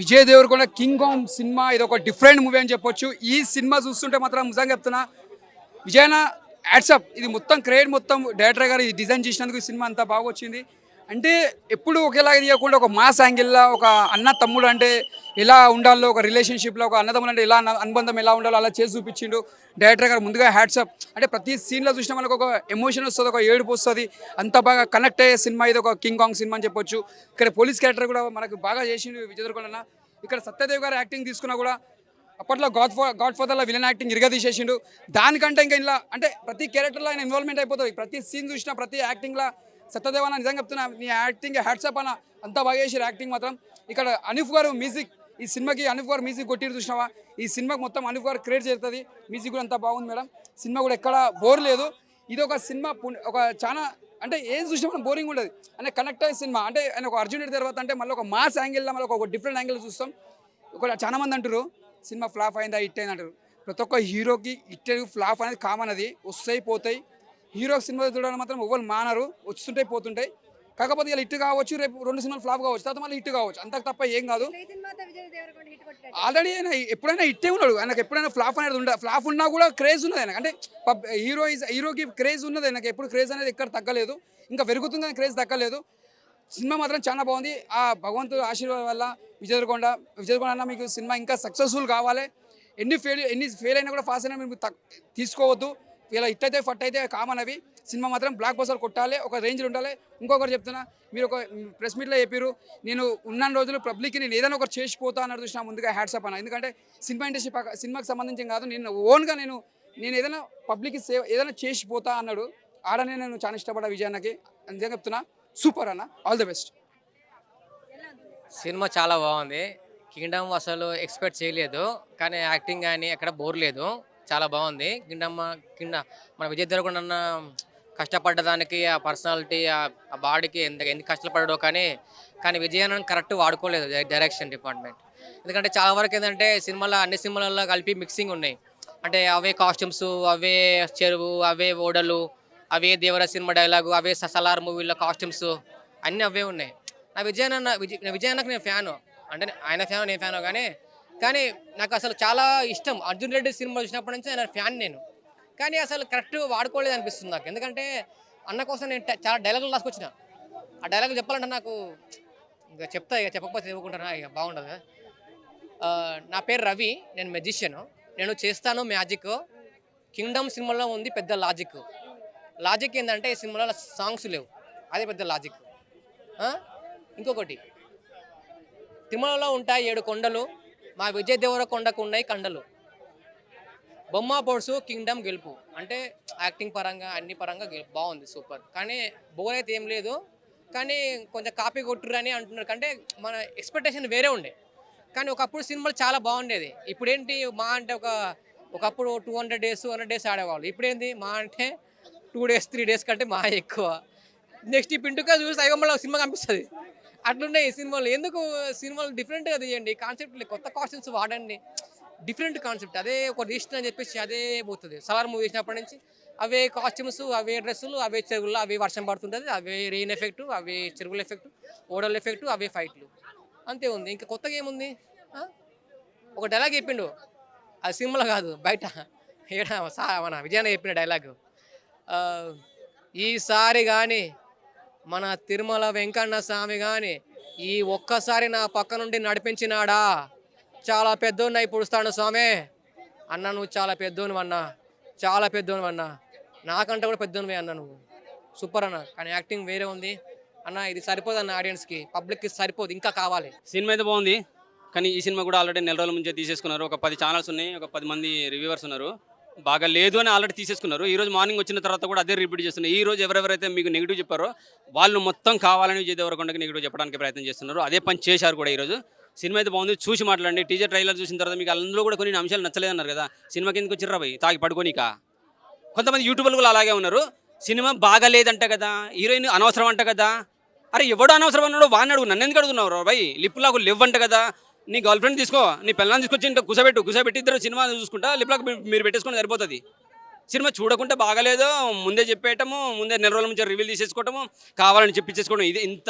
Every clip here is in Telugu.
Vijay Deverakonda King Kong cinema ఇది ఒక డిఫరెంట్ మూవీ అని చెప్పొచ్చు. ఈ సినిమా చూస్తుంటే మాత్రం నిజంగా చెప్తున్నా విజయన యాడ్సప్ ఇది మొత్తం క్రెడిట్ మొత్తం డైరెక్టర్ గారు ఇది డిజైన్ చేసినందుకు ఈ సినిమా అంతా బాగా వచ్చింది. అంటే ఎప్పుడు ఒకేలాగా తీయకుండా ఒక మాస్ యాంగిల్‌లా ఒక అన్న తమ్ముడు అంటే ఎలా ఉండాలో ఒక రిలేషన్‌షిప్‌లో ఒక అన్నదమ్ములు అంటే ఎలా అనుబంధం ఎలా ఉండాలో అలా చేసి చూపించిండు డైరెక్టర్ గారు. ముందుగా హ్యాట్సప్. అంటే ప్రతి సీన్‌లో చూసినా మనకు ఒక ఎమోషన్ వస్తది, ఒక ఏడుపు వస్తది. అంత బాగా కనెక్ట్ అయ్యే సినిమా ఇది ఒక కింగ్ కాంగ్ సినిమా అని చెప్పొచ్చు. ఇక్కడ పోలీస్ క్యారెక్టర్ కూడా మనకు బాగా చేసిండు విజయ్ దేవరకొండ అన్న. ఇక్కడ సత్యదేవ్ గారు యాక్టింగ్ తీసుకున్నా కూడా అప్పట్లో గాడ్ ఫాదర్లో విలన్ యాక్టింగ్ ఇరగా తీసేసిండు. దానికంటే ఇంకా ఇలా అంటే ప్రతి క్యారెక్టర్లో ఆయన ఇన్వాల్వ్మెంట్ అయిపోతుంది. ప్రతి సీన్ చూసినా ప్రతి యాక్టింగ్లో సత్యదేవ్ అన్న నిజంగా చెప్తున్నా నీ యాక్టింగ్ హ్యాట్సప్ అన్న అంత బాగా చేసారు యాక్టింగ్ మాత్రం. ఇక్కడ అనూఫ్ గారు మ్యూజిక్ ఈ సినిమాకి అనూఫ్ గారు మ్యూజిక్ కొట్టిరు చూసినావా. ఈ సినిమాకి మొత్తం అనూఫ్ గారు క్రియేట్ చేస్తుంది. మ్యూజిక్ కూడా అంతా బాగుంది మేడం. సినిమా కూడా ఎక్కడ బోర్ లేదు. ఇది ఒక సినిమా ఒక చాలా అంటే ఏం చూసినా మనం బోరింగ్ ఉండదు అంటే కనెక్ట్ అయ్యే సినిమా. అంటే ఆయన ఒక అర్జున్ రెడ్డి తర్వాత అంటే మళ్ళీ ఒక మాస్ యాంగిల్లో మళ్ళీ ఒక డిఫరెంట్ యాంగిల్ చూస్తాం. ఒక చాలా మంది అంటారు సినిమా ఫ్లాప్ అయిందా హిట్ అయింది అంటారు. ప్రతి ఒక్క హీరోకి హిట్ ఫ్లాప్ అనేది కామన్, అది వస్తాయి పోతాయి. హీరో సినిమా చూడడం మాత్రం ఎవరు మానరు, వస్తుంటాయి పోతుంటాయి. కాకపోతే ఇలా హిట్ కావచ్చు, రేపు 2 సినిమాలు ఫ్లాప్ కావచ్చు, తర్వాత మళ్ళీ హిట్ కావచ్చు, అంతకు తప్ప ఏం కాదు. ఆల్రెడీ ఆయన ఎప్పుడైనా హిట్టే ఉన్నాడు, ఆయనకు ఎప్పుడైనా ఫ్లాప్ అనేది ఉండదు. ఫ్లాప్ ఉన్నా కూడా క్రేజ్ ఉన్నది ఆయనకు. అంటే హీరోకి క్రేజ్ ఉన్నది, ఆయనకు ఎప్పుడు క్రేజ్ అనేది ఎక్కడ తగ్గలేదు, ఇంకా పెరుగుతుంది కానీ క్రేజ్ తగ్గలేదు. సినిమా మాత్రం చాలా బాగుంది. ఆ భగవంతుడు ఆశీర్వాదం వల్ల విజయ్ దేవరకొండ అన్న మీకు సినిమా ఇంకా సక్సెస్ఫుల్ కావాలి. ఎన్ని ఫెయిల్ అయినా కూడా ఫాస్ట్ అయినా మీరు తీసుకోవద్దు. ఇలా హిట్ అయితే ఫట్ అయితే కామన్ అవి. సినిమా మాత్రం బ్లాక్ బస్టర్ కొట్టాలి, ఒక రేంజ్లో ఉండాలి. ఇంకొకటి చెప్తున్నా, మీరు ఒక ప్రెస్ మీట్లో చెప్పారు నేను ఉన్న రోజులు పబ్లిక్కి నేను ఏదైనా ఒకటి చేసిపోతా అన్నది చూసినా ముందుగా హ్యాట్సప్ అన్న. ఎందుకంటే సినిమా ఇండస్ట్రీ సినిమాకి సంబంధించి కాదు, నేను ఓన్గా నేను ఏదైనా పబ్లిక్కి ఏదైనా చేసిపోతా అన్నాడు. ఆడనే నేను చాలా ఇష్టపడ్డా విజయాన్నకి. నిజంగా చెప్తున్నా సూపర్ అన్న, ఆల్ ది బెస్ట్. సినిమా చాలా బాగుంది. కింగ్డమ్ అసలు ఎక్స్పెక్ట్ చేయలేదు, కానీ యాక్టింగ్ కానీ ఎక్కడ బోర్ లేదు, చాలా బాగుంది. కింద మన విజయ్ దేవరకొండ అన్న కష్టపడ్డదానికి ఆ పర్సనాలిటీ ఆ బాడీకి ఎంత కష్టపడ్డాడో, కానీ విజయ్ అన్న కరెక్ట్ వాడుకోలేదు డైరెక్షన్ డిపార్ట్మెంట్. ఎందుకంటే చాలా వరకు ఏంటంటే అన్ని సినిమాలలో కలిపి మిక్సింగ్ ఉన్నాయి. అంటే అవే కాస్ట్యూమ్స్, అవే చెరువు, అవే ఓడలు, అవే దేవర సినిమా డైలాగు, అవే సలార్ మూవీలో కాస్ట్యూమ్స్ అన్నీ అవే ఉన్నాయి. విజయ్ అన్నకు నేను ఫ్యాను, అంటే ఆయన ఫ్యాను నేను ఫ్యాను, కానీ నాకు అసలు చాలా ఇష్టం. అర్జున్ రెడ్డి సినిమా చూసినప్పటి నుంచి ఆయన ఫ్యాన్ నేను, కానీ అసలు కరెక్ట్ వాడుకోలేదు అనిపిస్తుంది నాకు. ఎందుకంటే అన్న కోసం నేను చాలా డైలాగులు రాసుకొచ్చిన. ఆ డైలాగులు చెప్పాలంటే నాకు ఇంకా చెప్పకపోతే ఇవ్వకుంటారా, ఇక బాగుండదు కదా. నా పేరు రవి, నేను మెజిషియను, నేను చేస్తాను మ్యాజిక్. కింగ్డమ్ సినిమాలో ఉంది పెద్ద లాజిక్ ఏంటంటే ఈ సినిమాలో సాంగ్స్ లేవు, అదే పెద్ద లాజిక్. ఇంకొకటి, తిరుమలలో ఉంటాయి 7 కొండలు, మా విజయ్ దేవరకొండకు ఉన్నాయి కండలు. బొమ్మ పొడుసు కింగ్డమ్ గెలుపు అంటే యాక్టింగ్ పరంగా అన్ని పరంగా బాగుంది, సూపర్. కానీ బోర్ అయితే ఏం లేదు, కానీ కొంచెం కాపీ కొట్టురు అని అంటున్నారు. అంటే మన ఎక్స్పెక్టేషన్ వేరే ఉండే, కానీ ఒకప్పుడు సినిమాలు చాలా బాగుండేది. ఇప్పుడు ఏంటి మా అంటే ఒకప్పుడు 200 డేస్ 100 డేస్ ఆడేవాళ్ళు. ఇప్పుడు ఏంది మా అంటే 2 డేస్ 3 డేస్ కంటే మా ఎక్కువ. నెక్స్ట్ ఈ పింటుగా చూసి అయ్యమ్మలో సినిమా కనిపిస్తుంది. అట్లున్నాయి ఈ సినిమాలు. ఎందుకు సినిమాలు డిఫరెంట్గా తీయండి, కాన్సెప్ట్ కొత్త కాస్ట్యూమ్స్ వాడండి, డిఫరెంట్ కాన్సెప్ట్. అదే ఒక రిజిస్టర్ అని చెప్పేసి అదే పోతుంది. సలార్ మూవీ వేసినప్పటి నుంచి అవే కాస్ట్యూమ్స్, అవే డ్రెస్సులు, అవే చెరువులు, అవే వర్షం పడుతుంటుంది, అవే రెయిన్ ఎఫెక్ట్, అవే చెరువుల ఎఫెక్ట్, ఓడల ఎఫెక్ట్, అవే ఫైట్లు, అంతే ఉంది. ఇంకా కొత్తగా ఏముంది? ఒక డైలాగ్ చెప్పిండు, అది సినిమాలో కాదు బయట, మన విజయాన్ని చెప్పిన డైలాగు, ఈసారి కానీ మన తిరుమల వెంకన్న స్వామి కానీ ఈ ఒక్కసారి నా పక్క నుండి నడిపించినాడా చాలా పెద్దోన్నై పుడుస్తాను స్వామి అన్న. నువ్వు చాలా పెద్దోనివన్నా, చాలా పెద్దోనివన్నా, నాకంటే కూడా పెద్దోనివే అన్న, నువ్వు సూపర్ అన్న. కానీ యాక్టింగ్ వేరే ఉంది అన్న, ఇది సరిపోదు అన్న, ఆడియన్స్కి పబ్లిక్కి సరిపోదు, ఇంకా కావాలి. సినిమా అయితే బాగుంది, కానీ ఈ సినిమా కూడా ఆల్రెడీ నెల రోజుల ముందే తీసేసుకున్నారు. ఒక 10 ఛానల్స్ ఉన్నాయి, ఒక 10 మంది రివ్యూవర్స్ ఉన్నారు, బాగా లేదు అని ఆల్రెడీ తీసేసుకున్నారు. ఈ రోజు మార్నింగ్ వచ్చిన తర్వాత కూడా అదే రిపీట్ చేస్తున్నారు. ఈ రోజు ఎవరెవరైతే మీకు నెగిటివ్ చెప్పారో వాళ్ళు మొత్తం కావాలని విజయ్ దేవరకొండకి నెగిటివ్ చెప్పడానికి ప్రయత్నం చేస్తున్నారు. అదే పని చేశారు కూడా. ఈరోజు సినిమా అయితే బాగుంది, చూసి మాట్లాడండి. టీజర్ ట్రైలర్ చూసిన తర్వాత మీకు అందులో కూడా కొన్ని అంశాలు నచ్చలేదన్నారు కదా, సినిమా కిందకి వచ్చిర్రా పోయి తాగి పడుకోనిక. కొంతమంది యూట్యూబర్లు కూడా అలాగే ఉన్నారు, సినిమా బాగాలేదంట కదా, హీరోయిన్ అనవసరం అంట కదా. అరే ఎవడో అనవసరం అన్నాడు, వాడిని అడుగు, నన్ను ఎందుకు అడుగుతున్నావు బాయ్? లిప్లాకు లేవంట కదా, నీ గర్ల్ ఫ్రెండ్ తీసుకో, నీ పిల్లల్ని తీసుకొచ్చి ఇంకా కుసబెట్టి ఇద్దరు సినిమా చూసుకుంటా లిప్లాక్ మీరు పెట్టేసుకొని సరిపోతుంది. సినిమా చూడకుంటే బాగాలేదు, ముందే చెప్పేయటము, ముందే నెల రోజుల నుంచి రివీల్ తీసేసుకోవటము, కావాలని చెప్పించేసుకోవడం, ఇది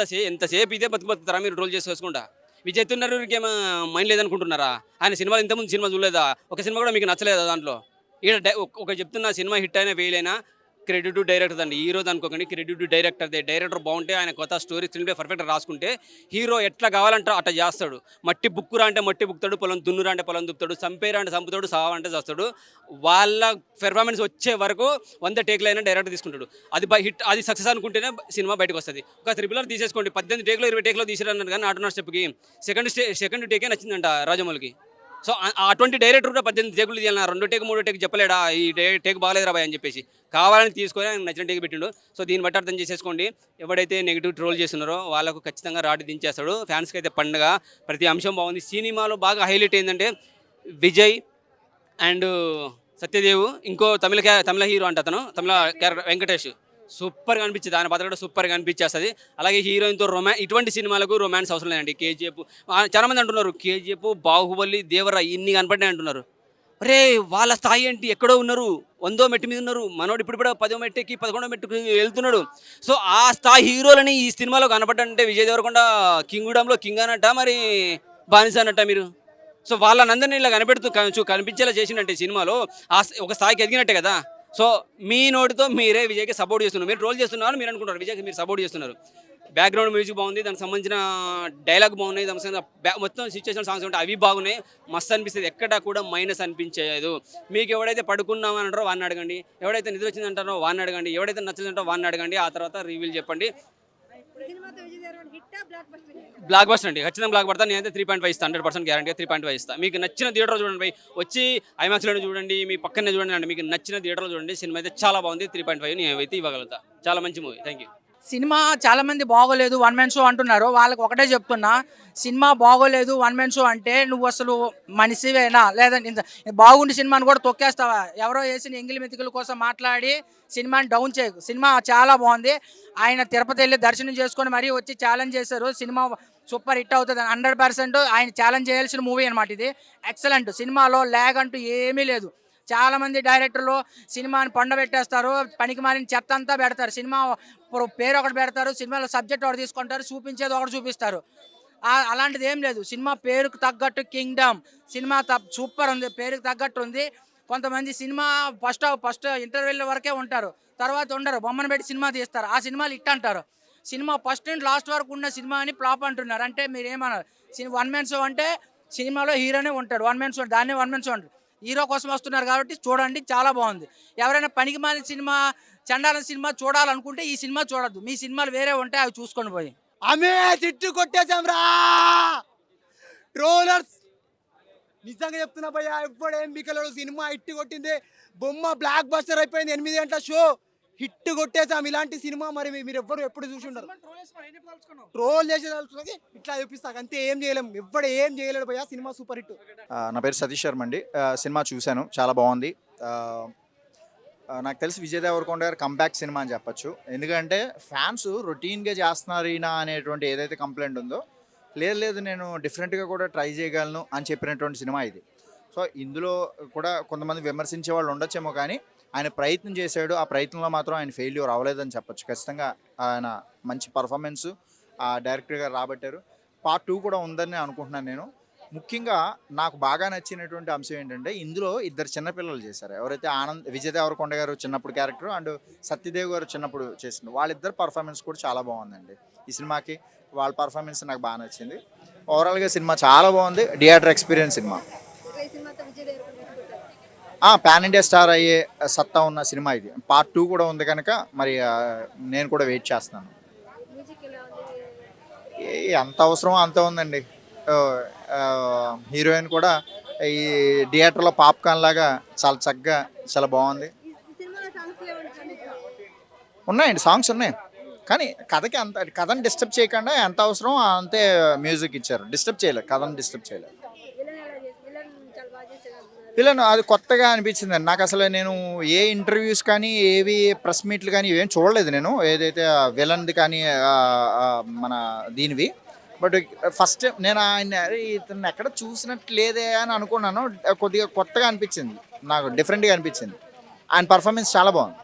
ఎంతసేపు ఇదే బతుకుతారా మీరు రోల్ చేసుకోకుండా? విజయ్ తున్నరూరికి ఏమో మైండ్ లేదనుకుంటున్నారా? ఆయన సినిమాలు ఇంతకుముందు సినిమా చూడలేదా? ఒక సినిమా కూడా మీకు నచ్చలేదా దాంట్లో? ఈడ ఒక చెప్తున్నా, సినిమా హిట్ అయినా ఫెయిల్ అయినా క్రెడిట్ టు డైరెక్టర్ అండి. హీరోది అనుకోకండి, క్రెడిట్ టు డైరెక్టర్దే. డైరెక్టర్ బాగుంటే, ఆయన కొత్త స్టోరీ స్క్రీన్ ప్లే పర్ఫెక్ట్గా రాసుకుంటే హీరో ఎట్లా కావాలంటే అట్లా చేస్తాడు. మట్టి బుక్కురా అంటే మట్టి బుక్కుతాడు, పొలం దున్నురా అంటే పొలం దుప్పుతాడు, చంపేరా అంటే చంపుతాడు, సావ అంటే చేస్తాడు. వాళ్ళ పెర్ఫార్మెన్స్ వచ్చే వరకు 100 టేక్లు అయినా డైరెక్టర్ తీసుకుంటాడు. అది హిట్, అది సక్సెస్ అనుకుంటేనే సినిమా బయటకు వస్తుంది. ఒక త్రిపులర్ తీసేసుకోండి, 18 టేక్లో 20 టేక్లో తీసిరన్నారు కానీ నాటున్న స్టెప్కి సెకండ్ టేకే నచ్చిందంట రాజమౌళికి. సో అటువంటి డైరెక్టర్ కూడా 18 టేకులు తీయాలన్నా, 2 టేక్ 3 టేక్ చెప్పలేడా ఈ టేక్ బాగాలేదురా బాయ్ అని చెప్పేసి. కావాలని తీసుకొని ఆయన నచ్చిన టేక్ పెట్టిండు. సో దీన్ని బట్టి అర్థం చేసేసుకోండి, ఎవడైతే నెగిటివ్ ట్రోల్ చేస్తున్నారో వాళ్ళకు ఖచ్చితంగా రాటి దించేస్తాడు. ఫ్యాన్స్కి అయితే పండుగ, ప్రతి అంశం బాగుంది. సినిమాలో బాగా హైలైట్ ఏంటంటే విజయ్ అండ్ సత్యదేవ్, ఇంకో తమిళ హీరో అంట, అతను తమిళ క్యారెక్టర్ వెంకటేష్, సూపర్గా అనిపించింది. ఆయన పాత్ర కూడా సూపర్గా అనిపించేస్తుంది. అలాగే హీరోయిన్తో ఇటువంటి సినిమాలకు రొమాన్స్ అవసరం లేదండి. కేజీఎఫ్ చాలామంది అంటున్నారు, కేజీఎఫ్, బాహుబలి, దేవరా ఇన్ని కనపడినాయి అంటున్నారు. అరే వాళ్ళ స్థాయి ఏంటి, ఎక్కడో ఉన్నారు, 100వ మెట్టు మీద ఉన్నారు. మనోడు ఇప్పుడు కూడా 10వ మెట్టుకి 11వ మెట్టుకి వెళ్తున్నాడు. సో ఆ స్థాయి హీరోలని ఈ సినిమాలో కనపడ్డంటే విజయ్ దేవరకొండ కింగ్డమ్లో కింగ్ అనట, మరి బానిస అనట మీరు. సో వాళ్ళనందరినీ ఇలా కనిపించేలా చేసిండంటే సినిమాలో ఒక స్థాయికి ఎదిగినట్టే కదా. సో మీ నోటితో మీరే విజయ్కి సపోర్ట్ చేస్తున్నారు. మీరు ట్రోల్ చేస్తున్నారు, మీరు అనుకుంటారు విజయ్కి మీరు సపోర్ట్ చేస్తున్నారు. బ్యాక్గ్రౌండ్ మ్యూజిక్ బాగుంది, దానికి సంబంధించిన డైలాగ్ బాగున్నాయి, దానికి సంబంధించిన మొత్తం సిచ్యువేషన్ సాంగ్స్ ఉంటాయి, అవి బాగున్నాయి, మస్తు అనిపిస్తుంది. ఎక్కడా కూడా మైనస్ అనిపించలేదు. మీకు ఎవడైతే పడుకున్నామని వాడిని అడగండి, ఎవడైతే నిద్ర వచ్చిందంటారో వాడిని అడగండి, ఎవడైతే నచ్చదంటారో వాడిని అడగండి. ఆ తర్వాత రివ్యూలు చెప్పండి. బ్లాక్ బస్టర్ అండి, ఖచ్చితంగా బ్లాక్ బస్టర్. నేనైతే 3.5 ఇస్తాను, 100% గ్యారంటీ 3.5 ఇస్తాను. మీకు నచ్చిన థియేటర్లో చూడండి, వచ్చి ఐమాక్స్లో చూడండి, మీ పక్కనే చూడండి అండి, మీకు నచ్చిన థియేటర్లో చూడండి. సినిమా అయితే చాలా బాగుంది. 3.5 నేనైతే ఇవ్వగలుగుతా. చాలా మంచి మూవీ. Thank you. సినిమా చాలా మంది బాగోలేదు, 1 మ్యాన్ షో అంటున్నారు. వాళ్ళకి ఒకటే చెప్తున్నా, సినిమా బాగోలేదు 1 మ్యాన్ షో అంటే నువ్వు అసలు మనిషివేనా, లేదంటే బాగుండి సినిమాని కూడా తొక్కేస్తావా? ఎవరో వేసిన ఎంగిలి మెతికల కోసం మాట్లాడి సినిమాని డౌన్ చేయకు. సినిమా చాలా బాగుంది. ఆయన తిరుపతి వెళ్ళి దర్శనం చేసుకొని మరీ వచ్చి ఛాలెంజ్ చేశారు. సినిమా సూపర్ హిట్ అవుతుంది 100%. ఆయన ఛాలెంజ్ చేయాల్సిన మూవీ అనమాట ఇది. ఎక్సలెంట్. సినిమాలో ల్యాగ్ అంటూ ఏమీ లేదు. చాలామంది డైరెక్టర్లు సినిమాని పండబెట్టేస్తారు, పనికి మారిన చెత్త అంతా పెడతారు. సినిమా పేరు ఒకటి పెడతారు, సినిమాలో సబ్జెక్ట్ ఒకటి తీసుకుంటారు, చూపించేది ఒకటి చూపిస్తారు. అలాంటిది ఏం లేదు. సినిమా పేరుకు తగ్గట్టు కింగ్డమ్ సినిమా సూపర్ ఉంది, పేరుకు తగ్గట్టు ఉంది. కొంతమంది సినిమా ఫస్ట్ ఇంటర్వెల్ వరకే ఉంటారు, తర్వాత ఉండరు, బొమ్మను పెట్టి సినిమా తీస్తారు, ఆ సినిమాలు హిట్ అంటారు. సినిమా ఫస్ట్ నుండి లాస్ట్ వరకు ఉన్న సినిమా అని ఫ్లాప్ అంటున్నారు. అంటే మీరు ఏమన్నారు? 1 మ్యాన్ షో అంటే సినిమాలో హీరోనే ఉంటాడు, 1 మ్యాన్ షో దాన్ని 1 మ్యాన్ షో అంటారు. హీరో కోసం వస్తున్నారు కాబట్టి చూడండి, చాలా బాగుంది. ఎవరైనా పనికి మాలిన సినిమా, చండాలని సినిమా చూడాలనుకుంటే ఈ సినిమా చూడద్దు. మీ సినిమాలు వేరే ఉంటాయి, అవి చూసుకొని పోయి. ఆమె తిట్టు కొట్టేశాం రా ట్రోలర్స్. నిజంగా చెప్తున్నా భయ్యా, ఎప్పుడేం బికలేడు. సినిమా హిట్ కొట్టింది, బొమ్మ బ్లాక్ బస్టర్ అయిపోయింది, 8 గంటల షో హిట్ కొట్టేసాం. ఇలాంటి సినిమా మరి మీరు ఎప్పుడు చూసి ఉండరు. ట్రోల్ చేసేది ఇట్లా చూపిస్తాక అంతే, ఏం చేయలేం. ఎప్పుడు ఏం చేయలేడు భయ్యా, సినిమా సూపర్ హిట్. నా పేరు సతీష్ శర్మ అండి. సినిమా చూశాను, చాలా బాగుంది. నాకు తెలిసి విజయ్ దేవరకొండ గారు కంబ్యాక్ సినిమా అని చెప్పచ్చు. ఎందుకంటే ఫ్యాన్స్ రొటీన్గా చేస్తున్నారు ఈయన అనేటువంటి ఏదైతే కంప్లైంట్ ఉందో, లేదు నేను డిఫరెంట్గా కూడా ట్రై చేయగలను అని చెప్పినటువంటి సినిమా ఇది. సో ఇందులో కూడా కొంతమంది విమర్శించే వాళ్ళు ఉండొచ్చేమో, కానీ ఆయన ప్రయత్నం చేశాడు. ఆ ప్రయత్నంలో మాత్రం ఆయన ఫెయిల్యూర్ అవ్వలేదని చెప్పచ్చు. ఖచ్చితంగా ఆయన మంచి పర్ఫార్మెన్స్ ఆ డైరెక్టర్ గారు రాబట్టారు. పార్ట్ 2 కూడా ఉందని అనుకుంటున్నాను నేను. ముఖ్యంగా నాకు బాగా నచ్చినటువంటి అంశం ఏంటంటే, ఇందులో 2 చిన్నపిల్లలు చేశారు. ఎవరైతే విజయ్ దేవరకొండ గారు చిన్నప్పుడు క్యారెక్టర్ అండ్ సత్యదేవ్ గారు చిన్నప్పుడు చేసిండు, వాళ్ళిద్దరు పర్ఫార్మెన్స్ కూడా చాలా బాగుందండి. ఈ సినిమాకి వాళ్ళ పర్ఫార్మెన్స్ నాకు బాగా నచ్చింది. ఓవరాల్గా సినిమా చాలా బాగుంది. Theatre experience cinema. Pan India star అయ్యే సత్తా ఉన్న సినిమా ఇది. పార్ట్ 2 కూడా ఉంది కనుక మరి నేను కూడా వెయిట్ చేస్తున్నాను. ఎంత అవసరమో అంత ఉందండి. హీరోయిన్ కూడా ఈ థియేటర్లో పాప్కార్న్ లాగా చాలా చక్కగా, చాలా బాగుంది. ఉన్నాయండి, సాంగ్స్ ఉన్నాయి, కానీ కథని డిస్టర్బ్ చేయకుండా ఎంత అవసరం అంతే మ్యూజిక్ ఇచ్చారు. డిస్టర్బ్ చేయలేదు, కథను డిస్టర్బ్ చేయలేదు. పిల్లను అది కొత్తగా అనిపించిందండి నాకు. అసలు నేను ఏ ఇంటర్వ్యూస్ కానీ, ఏవి ప్రెస్ మీట్లు కానీ ఇవేం చూడలేదు నేను, ఏదైతే విలన్ది కానీ మన దీనివి. బట్ ఫస్ట్ నేను ఇతను ఎక్కడ చూసినట్టు లేదే అని అనుకున్నాను. కొద్దిగా కొత్తగా అనిపించింది నాకు, డిఫరెంట్గా అనిపించింది. ఆయన పర్ఫార్మెన్స్ చాలా బాగుంది.